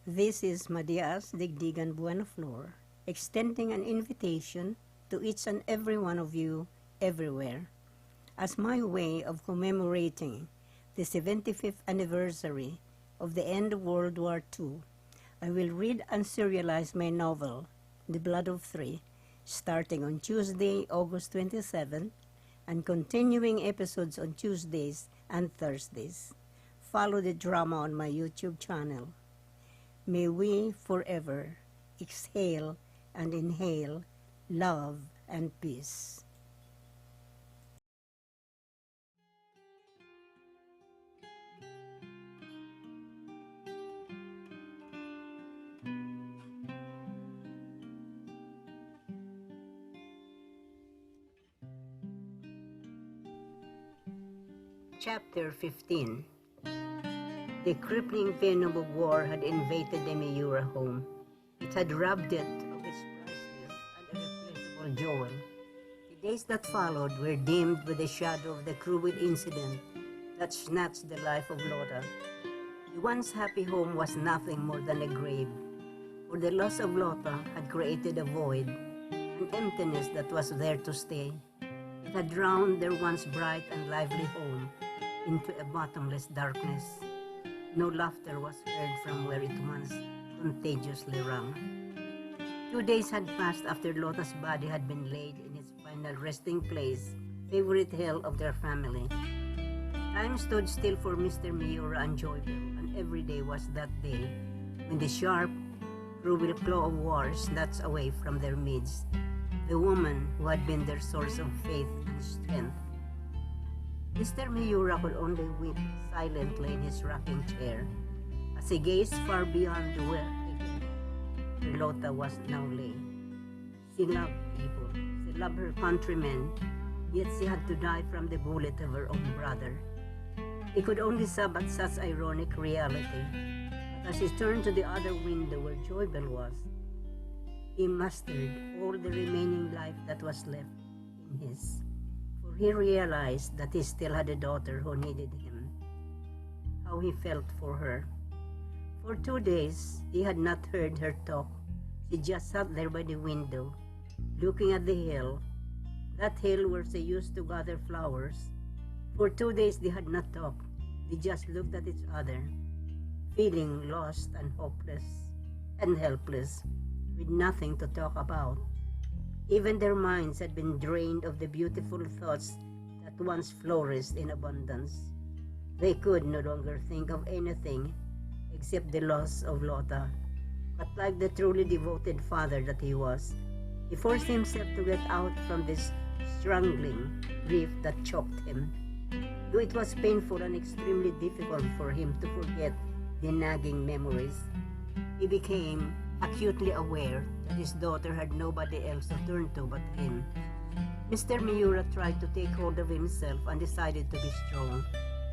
This is Madia-as Digdigan Buenaflor, extending an invitation to each and every one of you everywhere, as my way of commemorating the 75th anniversary of the end of World War II. I will read and serialize my novel, The Blood of Three, starting on Tuesday, August 27, and continuing episodes on Tuesdays and Thursdays. Follow the drama on my YouTube channel. May we forever exhale and inhale love and peace. Chapter 15. The crippling venom of war had invaded the Miura home. It had robbed it of its priceless and irreplaceable joy. The days that followed were dimmed with the shadow of the cruel incident that snatched the life of Lotta. The once happy home was nothing more than a grave, for the loss of Lotta had created a void, an emptiness that was there to stay. It had drowned their once bright and lively home into a bottomless darkness. No laughter was heard from where it once contagiously rang. 2 days had passed after Lotta's body had been laid in its final resting place, favorite hill of their family. Time stood still for Mr. Miura and Joyville, and every day was that day when the sharp, cruel claw of war snatched away from their midst the woman who had been their source of faith and strength. Mr. Miura could only weep silently in his rocking chair as he gazed far beyond the where Lotta was now lay. She loved people, she loved her countrymen, yet she had to die from the bullet of her own brother. He could only sob at such ironic reality, but as he turned to the other window where Joyville was, he mustered all the remaining life that was left in his. He realized that he still had a daughter who needed him. How he felt for her. For 2 days, he had not heard her talk. She just sat there by the window, looking at the hill, that hill where she used to gather flowers. For 2 days, they had not talked. They just looked at each other, feeling lost and hopeless and helpless, with nothing to talk about. Even their minds had been drained of the beautiful thoughts that once flourished in abundance. They could no longer think of anything except the loss of Lotta. But like the truly devoted father that he was, he forced himself to get out from this strangling grief that choked him. Though it was painful and extremely difficult for him to forget the nagging memories, he became acutely aware that his daughter had nobody else to turn to but him. Mr. Miura tried to take hold of himself and decided to be strong.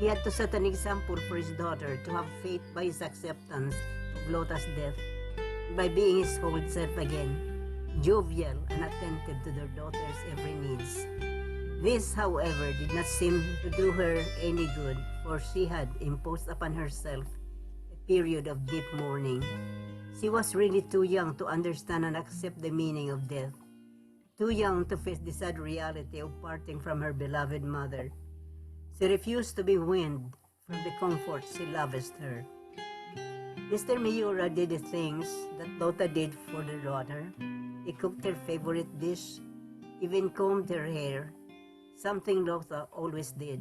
He had to set an example for his daughter to have faith by his acceptance of Lotta's death, by being his whole self again, jovial and attentive to their daughter's every needs. This, however, did not seem to do her any good, for she had imposed upon herself a period of deep mourning. She was really too young to understand and accept the meaning of death, too young to face the sad reality of parting from her beloved mother. She refused to be weaned from the comforts she lavished her. Mr. Miura did the things that Lotta did for their daughter. He cooked her favorite dish, even combed her hair, something Lotta always did.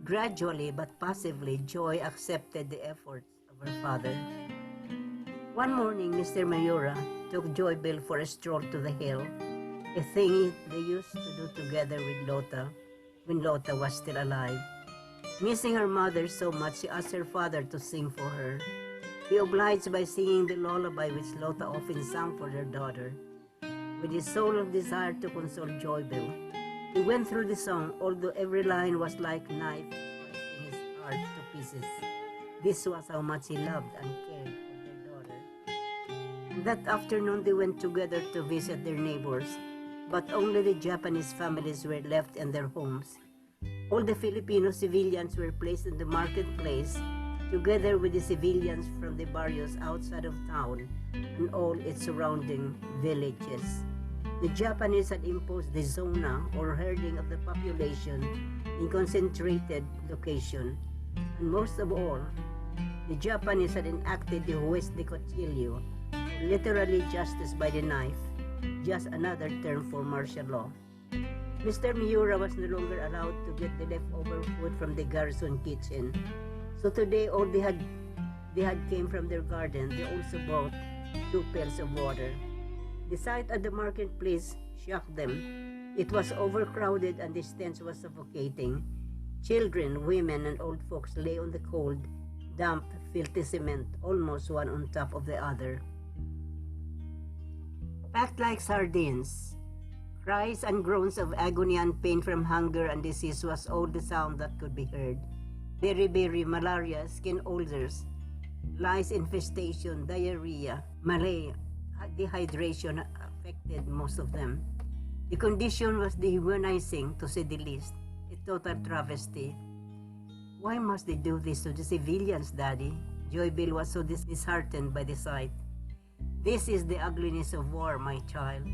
Gradually but passively, Joy accepted the efforts of her father. One morning, Mr. Miura took Joyville for a stroll to the hill, a thing they used to do together with Lotta when Lotta was still alive. Missing her mother so much, she asked her father to sing for her. He obliged by singing the lullaby which Lotta often sang for her daughter. With his soul of desire to console Joyville, he went through the song, although every line was like a knife slicing his heart to pieces. This was how much he loved and cared. That afternoon, they went together to visit their neighbors, but only the Japanese families were left in their homes. All the Filipino civilians were placed in the marketplace together with the civilians from the barrios outside of town and all its surrounding villages. The Japanese had imposed the zona or herding of the population in concentrated location, and most of all, the Japanese had enacted the juez de cuchillo, literally justice by the knife, just another term for martial law. Mr. Miura was no longer allowed to get the leftover food from the garrison kitchen. So today all they had came from their garden. They also bought 2 pails of water. The sight at the marketplace shocked them. It was overcrowded and the stench was suffocating. Children, women, and old folks lay on the cold, damp, filthy cement, almost one on top of the other. Packed like sardines. Cries and groans of agony and pain from hunger and disease was all the sound that could be heard. Beriberi, malaria, skin ulcers, lice infestation, diarrhea, malaria, dehydration affected most of them. The condition was dehumanizing, to say the least, a total travesty. Why must they do this to the civilians, Daddy? Joybill was so disheartened by the sight. This is the ugliness of war, my child.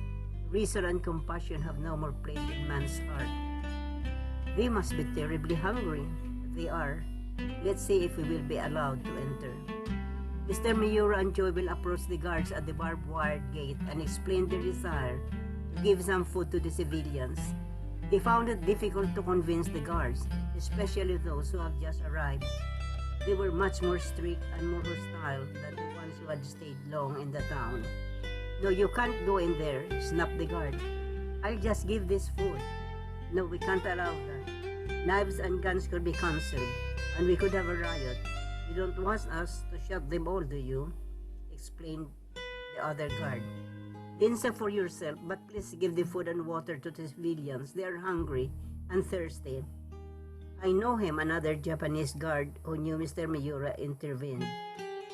Reason and compassion have no more place in man's heart. They must be terribly hungry. They are. Let's see if we will be allowed to enter. Mr. Miura and Joybill approached the guards at the barbed wire gate and explained their desire to give some food to the civilians. They found it difficult to convince the guards, especially those who have just arrived. They were much more strict and more hostile than the ones who had stayed long in the town. No, you can't go in there, snapped the guard. I'll just give this food. No, we can't allow that. Knives and guns could be cancelled, and we could have a riot. You don't want us to shut them all, do you? Explained the other guard. Answer for yourself, but please give the food and water to the civilians. They are hungry and thirsty. I know him, another Japanese guard who knew Mr. Miura intervened.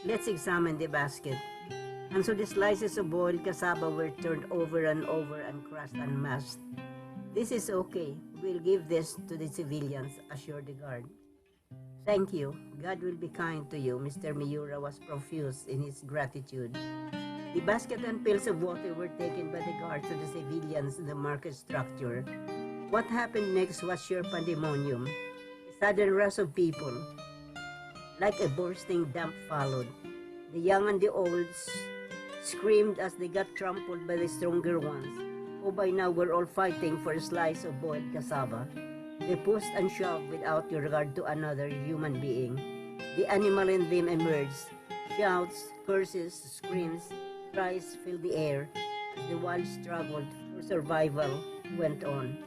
Let's examine the basket. And so the slices of boiled cassava were turned over and over and crushed and mashed. This is okay. We'll give this to the civilians, assured the guard. Thank you. God will be kind to you. Mr. Miura was profuse in his gratitude. The basket and pails of water were taken by the guard to the civilians in the market structure. What happened next was sheer pandemonium. A sudden rush of people, like a bursting dam, followed. The young and the old screamed as they got trampled by the stronger ones, who by now were all fighting for a slice of boiled cassava. They pushed and shoved without regard to another human being. The animal in them emerged. Shouts, curses, screams, cries filled the air as the wild struggle for survival went on.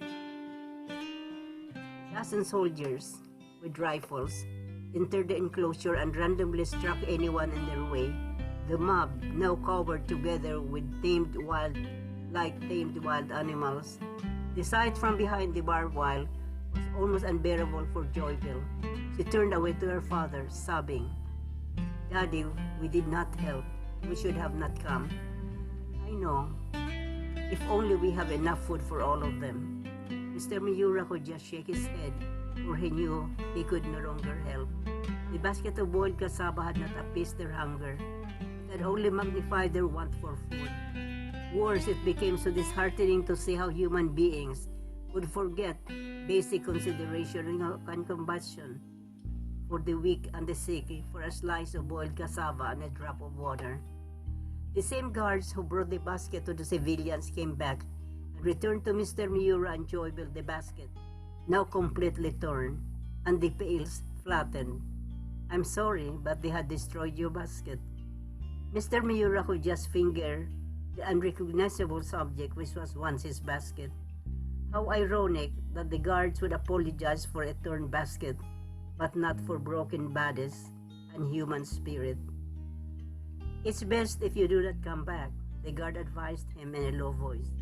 Dozen soldiers with rifles entered the enclosure and randomly struck anyone in their way. The mob, now covered together with tamed wild animals. The sight from behind the barbed wire was almost unbearable for Joybill. She turned away to her father, sobbing. Daddy, we did not help. We should have not come. I know. If only we have enough food for all of them. Mr. Miura could just shake his head, for he knew he could no longer help. The basket of boiled cassava had not appeased their hunger. It had only magnified their want for food. Worse, it became so disheartening to see how human beings would forget basic consideration and compassion for the weak and the sick, for a slice of boiled cassava and a drop of water. The same guards who brought the basket to the civilians came back and returned to Mr. Miura and Joybill the basket, now completely torn, and the pails flattened. I'm sorry, but they had destroyed your basket. Mr. Miura could just finger the unrecognizable subject which was once his basket. How ironic that the guards would apologize for a torn basket, but not for broken bodies and human spirit. It's best if you do not come back, the guard advised him in a low voice.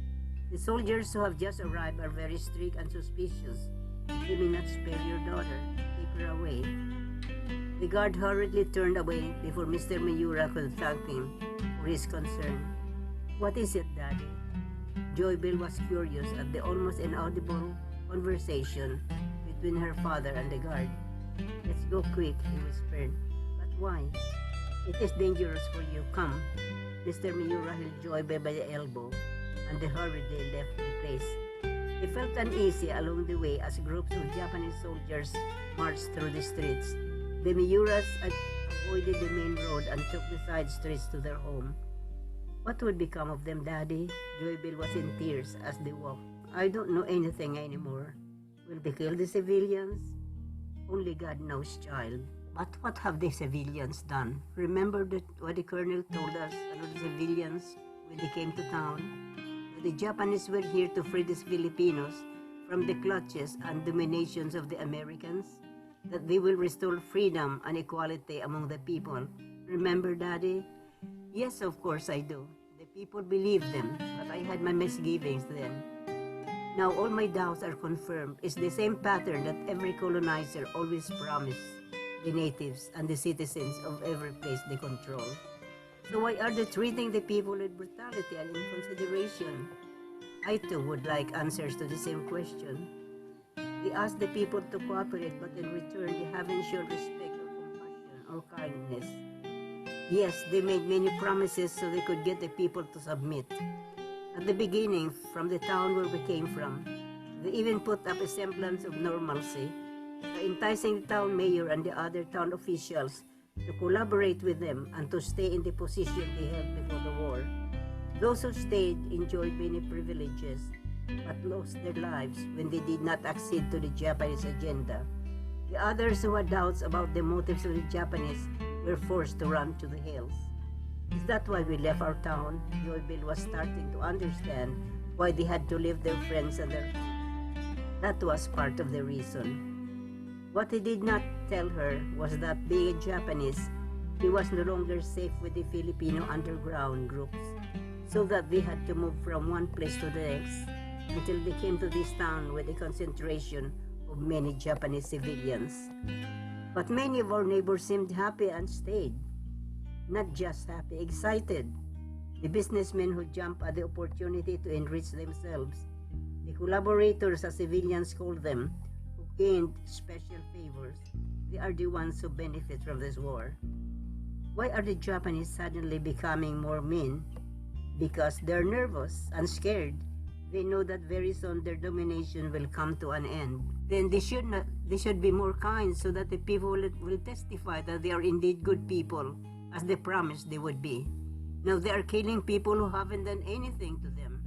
The soldiers who have just arrived are very strict and suspicious. You may not spare your daughter. Keep her away. The guard hurriedly turned away before Mr. Miura could thank him for his concern. What is it, Daddy? Joybill was curious at the almost inaudible conversation between her father and the guard. Let's go quick, he whispered. Why? It is dangerous for you. Come. Mr. Miura held Joybell by the elbow, and they hurriedly left the place. They felt uneasy along the way as groups of Japanese soldiers marched through the streets. The Miuras avoided the main road and took the side streets to their home. What would become of them, Daddy? Joybell was in tears as they walked. I don't know anything anymore. Will they kill the civilians? Only God knows, child. But what have the civilians done? Remember what the colonel told us about the civilians when they came to town? The Japanese were here to free the Filipinos from the clutches and dominations of the Americans, that they will restore freedom and equality among the people. Remember, Daddy? Yes, of course I do. The people believed them, but I had my misgivings then. Now all my doubts are confirmed. It's the same pattern that every colonizer always promised the natives and the citizens of every place they control. So why are they treating the people with brutality and inconsideration? I too would like answers to the same question. They ask the people to cooperate, but in return they haven't shown respect or compassion or kindness. Yes, they made many promises so they could get the people to submit. At the beginning, from the town where we came from, they even put up a semblance of normalcy by enticing the town mayor and the other town officials to collaborate with them and to stay in the position they held before the war. Those who stayed enjoyed many privileges, but lost their lives when they did not accede to the Japanese agenda. The others who had doubts about the motives of the Japanese were forced to run to the hills. Is that why we left our town? Joybell was starting to understand why they had to leave their friends and their home. That was part of the reason. What he did not tell her was that being a Japanese, he was no longer safe with the Filipino underground groups, so that they had to move from one place to the next until they came to this town with a concentration of many Japanese civilians. But many of our neighbors seemed happy and stayed. Not just happy, excited. The businessmen who jumped at the opportunity to enrich themselves. The collaborators, as civilians called them, who gained special favors. They are the ones who benefit from this war. Why are the Japanese suddenly becoming more mean? Because they're nervous and scared. They know that very soon their domination will come to an end. Then they should be more kind so that the people will testify that they are indeed good people, as they promised they would be. Now they are killing people who haven't done anything to them.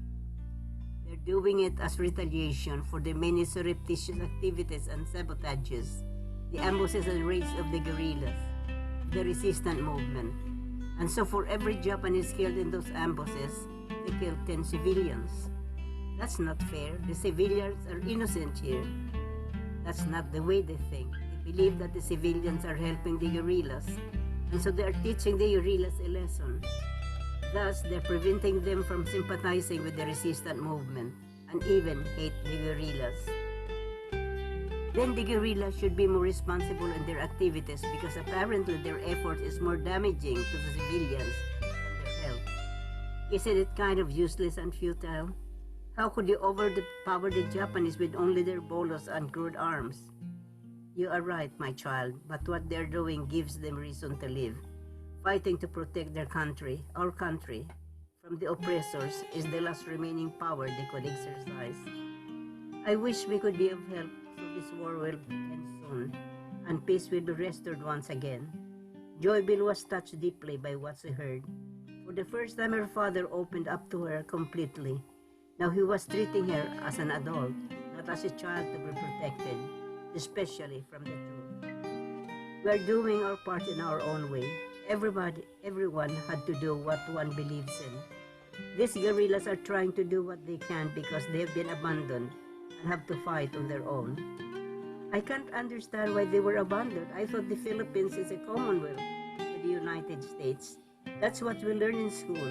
They're doing it as retaliation for the many surreptitious activities and sabotages, the ambushes and raids of the guerrillas, the resistance movement. And so for every Japanese killed in those ambushes, they killed 10 civilians. That's not fair. The civilians are innocent here. That's not the way they think. They believe that the civilians are helping the guerrillas, and so they are teaching the guerrillas a lesson. Thus, they're preventing them from sympathizing with the resistance movement and even hate the guerrillas. Then the guerrillas should be more responsible in their activities because apparently their effort is more damaging to the civilians than their health. Isn't it kind of useless and futile? How could you overpower the Japanese with only their bolos and crude arms? You are right, my child, but what they're doing gives them reason to live. Fighting to protect their country, our country, from the oppressors is the last remaining power they could exercise. I wish we could be of help so this war will end soon, and peace will be restored once again. Joybell was touched deeply by what she heard. For the first time, her father opened up to her completely. Now he was treating her as an adult, not as a child to be protected, especially from the truth. We are doing our part in our own way. Everyone had to do what one believes in. These guerrillas are trying to do what they can because they have been abandoned and have to fight on their own. I can't understand why they were abandoned. I thought the Philippines is a commonwealth with the United States. That's what we learn in school.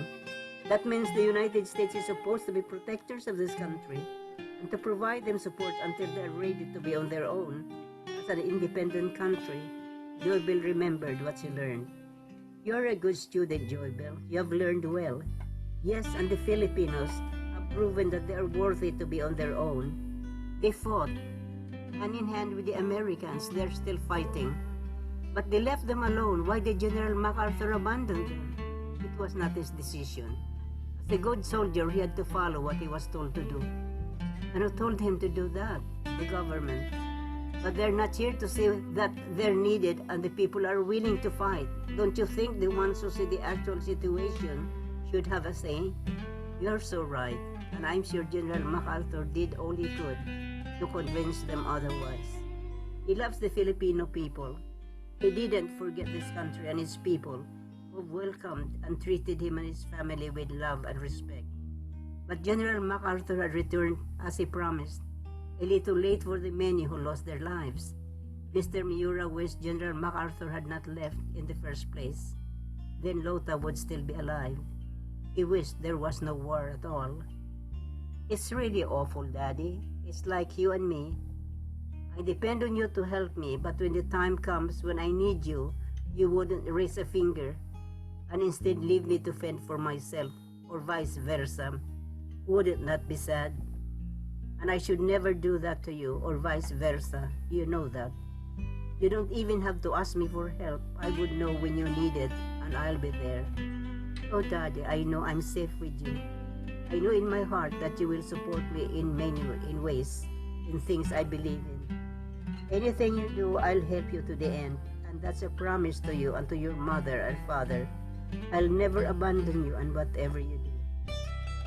That means the United States is supposed to be protectors of this country and to provide them support until they are ready to be on their own as an independent country. Joybell remembered what she learned. You're a good student, Joybell. You have learned well. Yes, and the Filipinos have proven that they are worthy to be on their own. They fought hand in hand with the Americans. They're still fighting. But they left them alone. Why did General MacArthur abandon them? It was not his decision. As a good soldier, he had to follow what he was told to do. And who told him to do that? The government. But they're not here to say that they're needed and the people are willing to fight. Don't you think the ones who see the actual situation should have a say? You're so right. And I'm sure General MacArthur did all he could to convince them otherwise. He loves the Filipino people. He didn't forget this country and its people who welcomed and treated him and his family with love and respect. But General MacArthur had returned as he promised, a little late for the many who lost their lives. Mr. Miura wished General MacArthur had not left in the first place. Then Lota would still be alive. He wished there was no war at all. It's really awful, Daddy. It's like you and me. I depend on you to help me, but when the time comes when I need you, you wouldn't raise a finger and instead leave me to fend for myself, or vice versa. Would it not be sad? And I should never do that to you, or vice versa. You know that. You don't even have to ask me for help. I would know when you need it, and I'll be there. Oh, Daddy, I know I'm safe with you. I know in my heart that you will support me in ways, in things I believe in. Anything you do, I'll help you to the end, and that's a promise to you and to your mother and father. I'll never abandon you and whatever you do.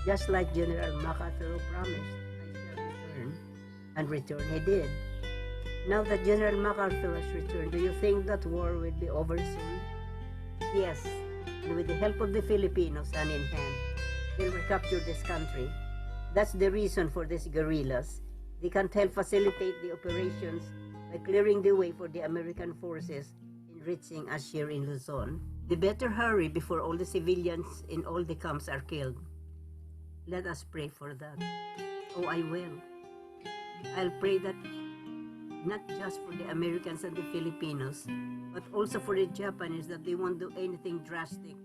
Just like General MacArthur promised, I shall return. And return he did. Now that General MacArthur has returned, do you think that war will be over soon? Yes, and with the help of the Filipinos, hand in hand, they'll recapture this country. That's the reason for these guerrillas. They can help facilitate the operations by clearing the way for the American forces in reaching us here in Luzon. They better hurry before all the civilians in all the camps are killed. Let us pray for that. Oh, I will. I'll pray that not just for the Americans and the Filipinos, but also for the Japanese, that they won't do anything drastic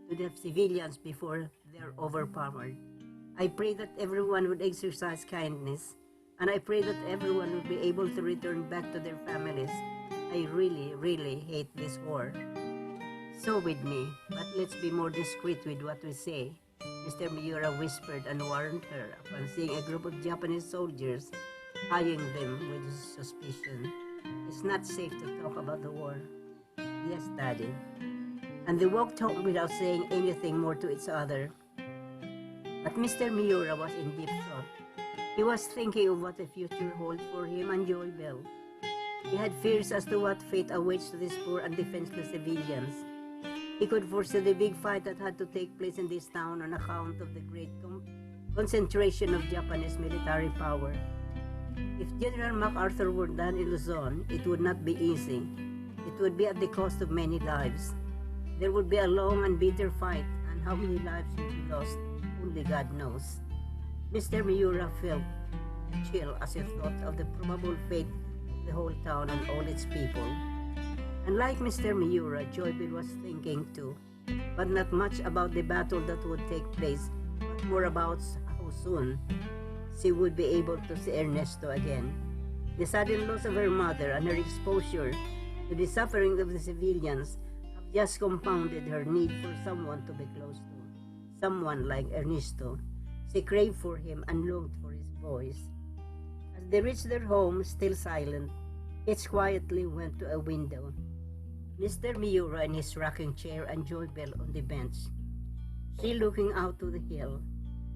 to the civilians before they're overpowered. I pray that everyone would exercise kindness, and I pray that everyone will be able to return back to their families. I really, really hate this war. So with me, but let's be more discreet with what we say. Mr. Miura whispered and warned her upon seeing a group of Japanese soldiers eyeing them with suspicion. It's not safe to talk about the war. Yes, Daddy. And they walked home without saying anything more to each other. But Mr. Miura was in deep thought. He was thinking of what the future holds for him and Joy Bell. He had fears as to what fate awaits to these poor and defenseless civilians. He could foresee the big fight that had to take place in this town on account of the great concentration of Japanese military power. If General MacArthur were done in Luzon, it would not be easy. It would be at the cost of many lives. There would be a long and bitter fight, and how many lives would be lost, only God knows. Mr. Miura felt a chill as he thought of the probable fate of the whole town and all its people. And like Mr. Miura, Joybill was thinking too, but not much about the battle that would take place, but more about how soon she would be able to see Ernesto again. The sudden loss of her mother and her exposure to the suffering of the civilians have just compounded her need for someone to be close to, someone like Ernesto. She craved for him and longed for his voice. As they reached their home, still silent, each quietly went to a window. Mr. Miura in his rocking chair and Joybell on the bench. She looking out to the hill,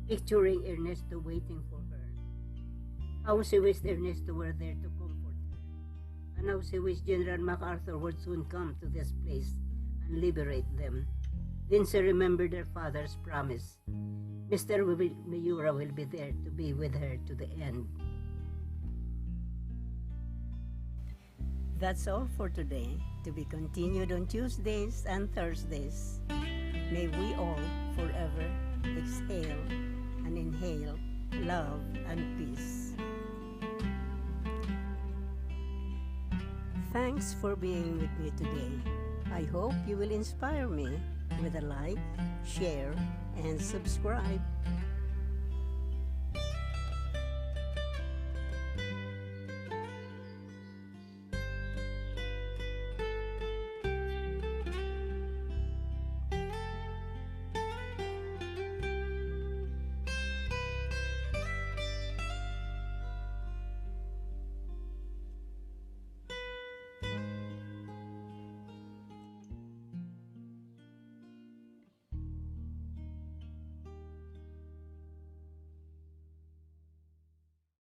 picturing Ernesto waiting for her. How she wished Ernesto were there to comfort her, and how she wished General MacArthur would soon come to this place and liberate them. Then she remembered her father's promise. Mr. Miura will be there to be with her to the end. That's all for today, to be continued on Tuesdays and Thursdays. May we all forever exhale and inhale love and peace. Thanks for being with me today. I hope you will inspire me with a like, share, and subscribe.